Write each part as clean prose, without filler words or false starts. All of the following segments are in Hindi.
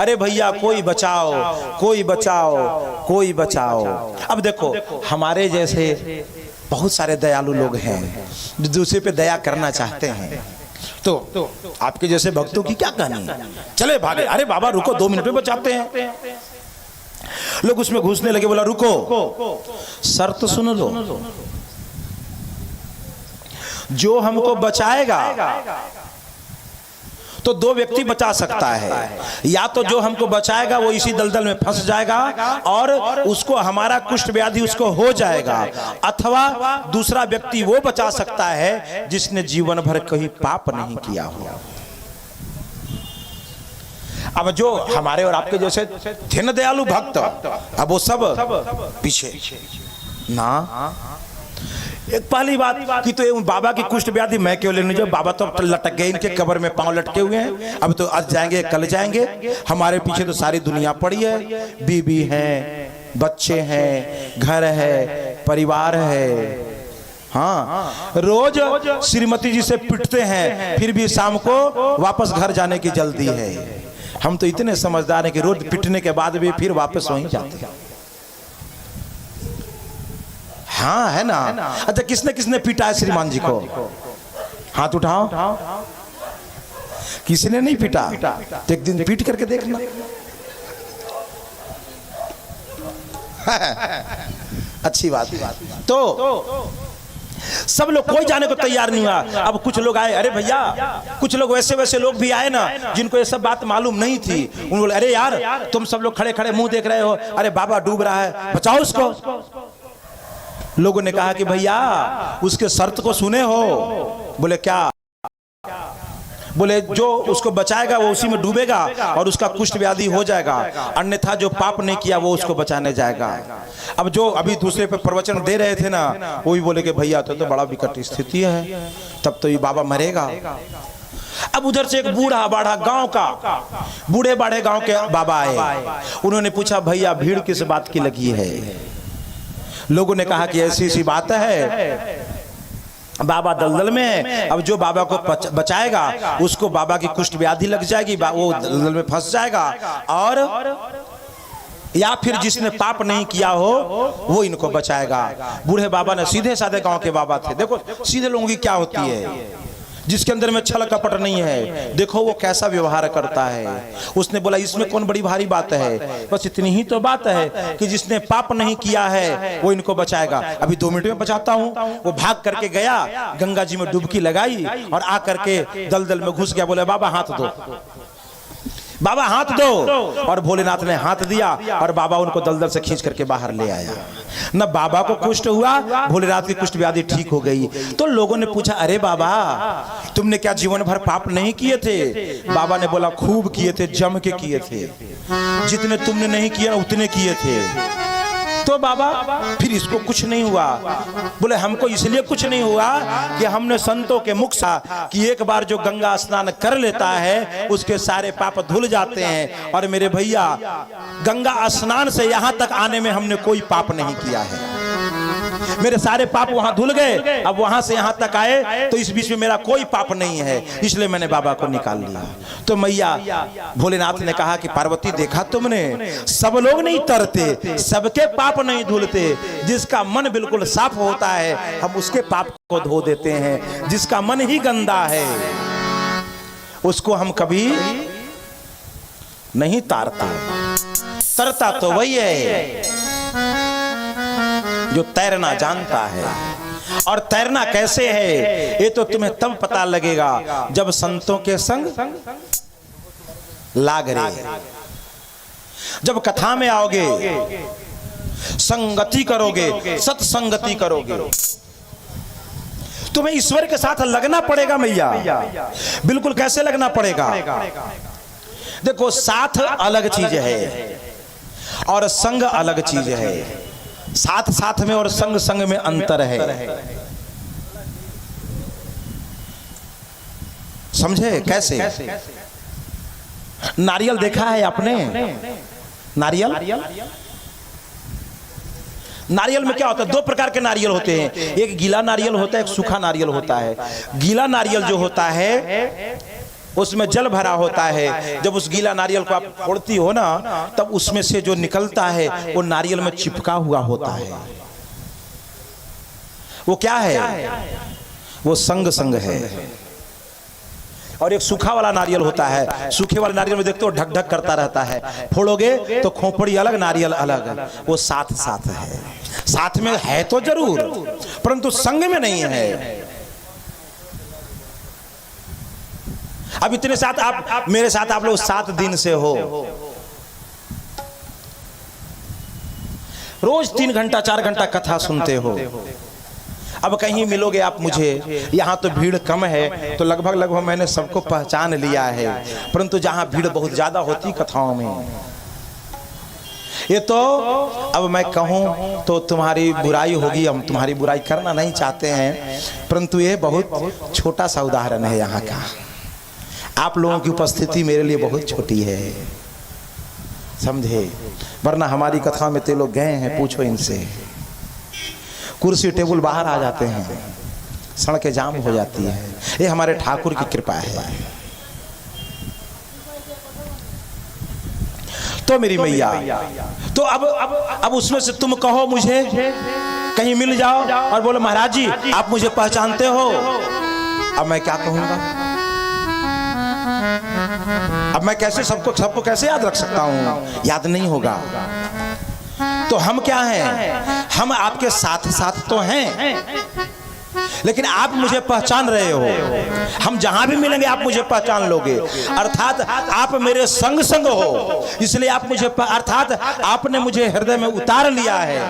अरे भैया कोई बचाओ, कोई बचाओ, कोई बचाओ। अब देखो हमारे जैसे बहुत सारे दयालु लोग हैं जो दूसरे पे दया करना चाहते हैं, तो आपके जैसे भक्तों की क्या कहानी, चले भागे, अरे बाबा रुको 2 मिनट में बचाते हैं। लोग उसमें घुसने लगे, बोला रुको शर्त सुन लो, जो हमको बचाएगा तो 2 व्यक्ति बचा सकता है, या तो जो हमको बचाएगा वो इसी दलदल में फंस जाएगा और उसको हमारा कुष्ठ व्याधि उसको हो जाएगा, अथवा दूसरा व्यक्ति वो बचा सकता है जिसने जीवन भर कहीं पाप नहीं किया हो। अब जो हमारे और आपके जैसे थे न दयालु भक्त, अब वो सब पीछे ना। एक पहली बात कि तो बाबा की कुष्ठ व्याधि मैं क्यों लेने जाऊं, बाबा तो लटक गए, इनके कब्र में पांव लटके हुए हैं, अब तो आज जाएंगे कल जाएंगे, हमारे पीछे तो सारी दुनिया पड़ी है, बीबी है, बच्चे हैं, घर है, परिवार है। हाँ, रोज श्रीमती जी से पिटते हैं, फिर भी शाम को वापस घर जाने की जल्दी है। हम तो इतने समझदार हैं कि रोज पिटने के बाद भी फिर वापस वहीं जाते हैं। हाँ है ना। अच्छा किसने किसने पीटा है श्रीमान जी को, हाथ उठाओ। किसने नहीं पीटा, तो एक दिन पीट करके देखना। अच्छी बात। तो सब लोग कोई जाने को तैयार नहीं हुआ। अब कुछ लोग आए, अरे भैया, कुछ लोग वैसे वैसे लोग भी आए ना जिनको ये सब बात मालूम नहीं थी। उन्होंने बोले अरे यार तुम सब लोग खड़े खड़े मुंह देख रहे हो, अरे बाबा डूब रहा है, बचाओ उसको। लोगों ने कहा कि भैया उसके शर्त को सुने हो? बोले क्या? बोले जो उसको बचाएगा वो उसी में डूबेगा और उसका कुष्ठ व्याधि हो जाएगा, अन्यथा जो पाप नहीं किया वो उसको बचाने जाएगा। अब जो अभी दूसरे पे प्रवचन दे रहे थे ना, वो भी बोले कि भैया तो बड़ा विकट स्थिति है, तब तो ये बाबा मरेगा। अब उधर से एक बूढ़ा बाढ़ा गांव का, बूढ़े बाढ़े गांव के बाबा आए। उन्होंने पूछा भैया भीड़ किस बात की लगी है? लोगों ने कहा कि ऐसी ऐसी बात है, बाबा दलदल में है, अब जो बाबा को बचाएगा उसको बाबा की कुष्ठ व्याधि लग जाएगी, वो दलदल में फंस जाएगा, और या फिर जिसने पाप नहीं किया हो वो इनको बचाएगा। बूढ़े बाबा ने, सीधे साधे गांव के बाबा थे, देखो सीधे लोगों की क्या होती है, जिसके अंदर में छल कपट नहीं है, देखो वो कैसा व्यवहार करता है। उसने बोला इसमें कौन बड़ी भारी बात है, बस इतनी ही तो बात है कि जिसने पाप नहीं किया है वो इनको बचाएगा। अभी 2 मिनट में बचाता हूँ। वो भाग करके गया, गंगा जी में डुबकी लगाई और आकर के दलदल में घुस गया। बोले बाबा हाथ दो, बाबा हाथ दो, और भोलेनाथ ने हाथ दिया और बाबा उनको दलदल से खींच करके बाहर ले आया। न बाबा को कुष्ठ हुआ, भोलेनाथ की कुष्ठ व्याधि ठीक हो गई। तो लोगों ने पूछा अरे बाबा तुमने क्या जीवन भर पाप नहीं किए थे? बाबा ने बोला खूब किए थे, जम के किए थे, जितने तुमने नहीं किए उतने किए थे। तो बाबा फिर इसको कुछ नहीं हुआ? बोले हमको इसलिए कुछ नहीं हुआ कि हमने संतों के मुख से कि एक बार जो गंगा स्नान कर लेता है उसके सारे पाप धुल जाते हैं, और मेरे भैया गंगा स्नान से यहाँ तक आने में हमने कोई पाप नहीं किया है, मेरे सारे पाप वहां धुल गए। अब वहां से यहां तक आए तो इस बीच में मेरा कोई पाप नहीं है, इसलिए मैंने बाबा को निकाल लिया। तो मैया भोलेनाथ ने कहा कि पार्वती देखा तुमने, सब लोग नहीं तरते, सबके पाप नहीं धुलते, जिसका मन बिल्कुल साफ होता है हम उसके पाप को धो देते हैं, जिसका मन ही गंदा है उसको हम कभी नहीं तारते। तरता तो वही है जो तैरना जानता है। और तैरना कैसे है ये तो तुम्हें तब पता लगेगा जब संतों के संग लागरे, जब कथा में आओगे, संगति करोगे, सत्संगति करोगे, तुम्हें ईश्वर के साथ लगना पड़ेगा मैया। बिल्कुल कैसे लगना पड़ेगा? देखो साथ अलग चीज है और संग अलग चीज है, साथ साथ में और संग संग में अंतर है। समझे कैसे? नारियल देखा है आपने? नारियल, नारियल में क्या होता है? 2 प्रकार के नारियल होते हैं, एक गीला नारियल होता है, एक सूखा नारियल होता है। गीला नारियल जो होता है उसमें जल भरा होता है। जब उस गीला नारियल को आप फोड़ती हो ना, तब उसमें से जो निकलता है वो नारियल में चिपका हुआ होता है। वो क्या है? वो संग संग है। और एक सूखा वाला नारियल होता है, सूखे वाले नारियल में देखते हो ढक ढक करता रहता है, फोड़ोगे तो खोपड़ी अलग नारियल अलग। वो साथ साथ है, साथ में है तो जरूर, परंतु संग में नहीं है। अब इतने साथ आप मेरे साथ आप लोग 7 दिन से हो, रोज 3 घंटा 4 घंटा कथा सुनते हो। अब कहीं मिलोगे आप मुझे, यहाँ तो भीड़ कम है तो लगभग मैंने सबको पहचान लिया है, परंतु जहाँ भीड़ बहुत ज्यादा होती कथाओं में, ये तो अब मैं कहूँ तो तुम्हारी बुराई होगी। हम तुम्हारी बुराई करना नहीं चाहते हैं, परंतु ये बहुत छोटा सा उदाहरण है यहाँ का। आप लोगों की उपस्थिति मेरे लिए बहुत छोटी है, समझे? वरना हमारी कथा में ते लोग गए हैं, पूछो इनसे। कुर्सी टेबल बाहर आ जाते हैं, सड़कें जाम हो जाती है। ये हमारे ठाकुर की कृपा है। तो मेरी मैया, तो अब उसमें से तुम कहो मुझे, कहीं मिल जाओ और बोलो महाराज जी आप मुझे पहचानते हो। अब मैं क्या कहूंगा? अब मैं कैसे सबको कैसे याद रख सकता हूं? याद नहीं होगा। तो हम क्या हैं? हम आपके साथ साथ तो हैं, लेकिन आप मुझे पहचान रहे हो। हम जहां भी मिलेंगे आप मुझे पहचान लोगे, अर्थात आप मेरे संग संग हो, इसलिए आप मुझे, अर्थात आपने मुझे हृदय में उतार लिया है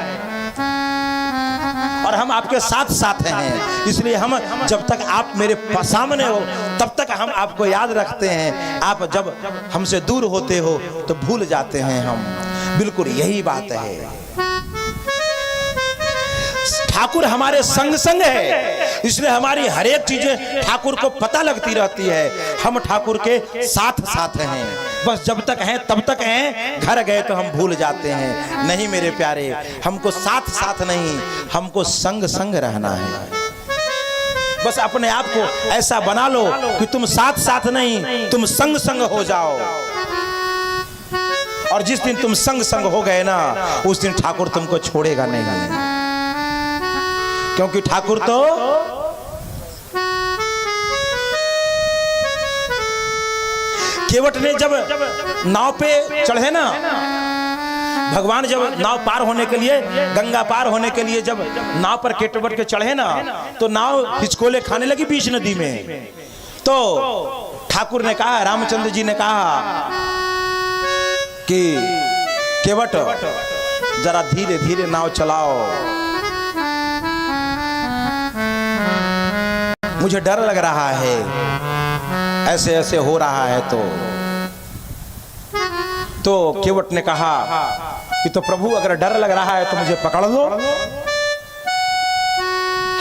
और हम आपके साथ साथ हैं। इसलिए हम जब तक आप मेरे सामने हो तब तक हम आपको याद रखते हैं। आप जब हमसे दूर होते हो तो भूल जाते हैं हम। बिल्कुल यही बात है। ठाकुर हमारे संग संग है, इसलिए हमारी हर एक चीजें ठाकुर को पता लगती रहती है। हम ठाकुर के साथ साथ हैं, बस जब तक हैं तब तक हैं, घर गए तो हम भूल जाते हैं। नहीं मेरे प्यारे, हमको साथ साथ नहीं, हमको संग संग रहना है। बस अपने आप को ऐसा बना लो कि तुम साथ साथ नहीं, तुम संग संग हो जाओ। और जिस दिन तुम संग संग हो गए ना, उस दिन ठाकुर तुमको छोड़ेगा नहीं, क्योंकि ठाकुर तो केवट ने जब नाव पे चढ़े ना, भगवान जब नाव पार होने के लिए, गंगा पार होने के लिए जब नाव पर केवट के चढ़े ना, तो नाव हिचकोले खाने लगी बीच नदी में। तो ठाकुर ने कहा, रामचंद्र जी ने कहा कि केवट जरा धीरे धीरे नाव चलाओ, मुझे डर लग रहा है, ऐसे ऐसे हो रहा है। तो केवट ने कहा कि तो प्रभु अगर डर लग रहा है तो मुझे पकड़ लो।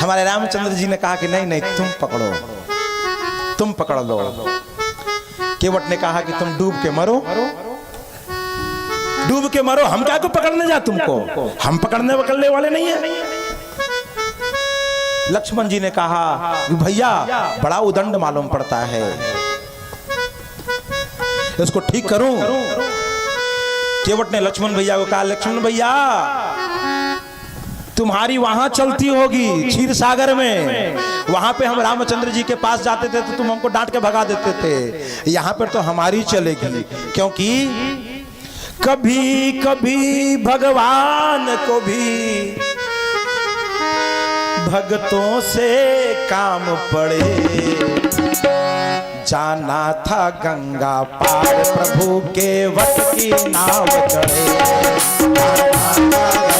हमारे रामचंद्र जी ने कहा कि नहीं नहीं, तुम पकड़ो, तुम पकड़ लो। केवट ने कहा कि तुम डूब के मरो, डूब के मरो, हम क्या को पकड़ने जा तुमको, हम पकड़ने वाले नहीं है। लक्ष्मण जी ने कहा भैया बड़ा उदंड मालूम पड़ता है, इसको ठीक करूं। केवट ने लक्ष्मण भैया को कहा, लक्ष्मण भैया तुम्हारी वहां चलती होगी क्षीर सागर में, वहां पे हम रामचंद्र जी के पास जाते थे तो तुम हमको डांट के भगा देते थे। यहां पर तो हमारी चलेगी, क्योंकि कभी कभी भगवान को भी भक्तों से काम पड़े। जाना था गंगा पार प्रभु के वट की नाव चढ़े, जाना था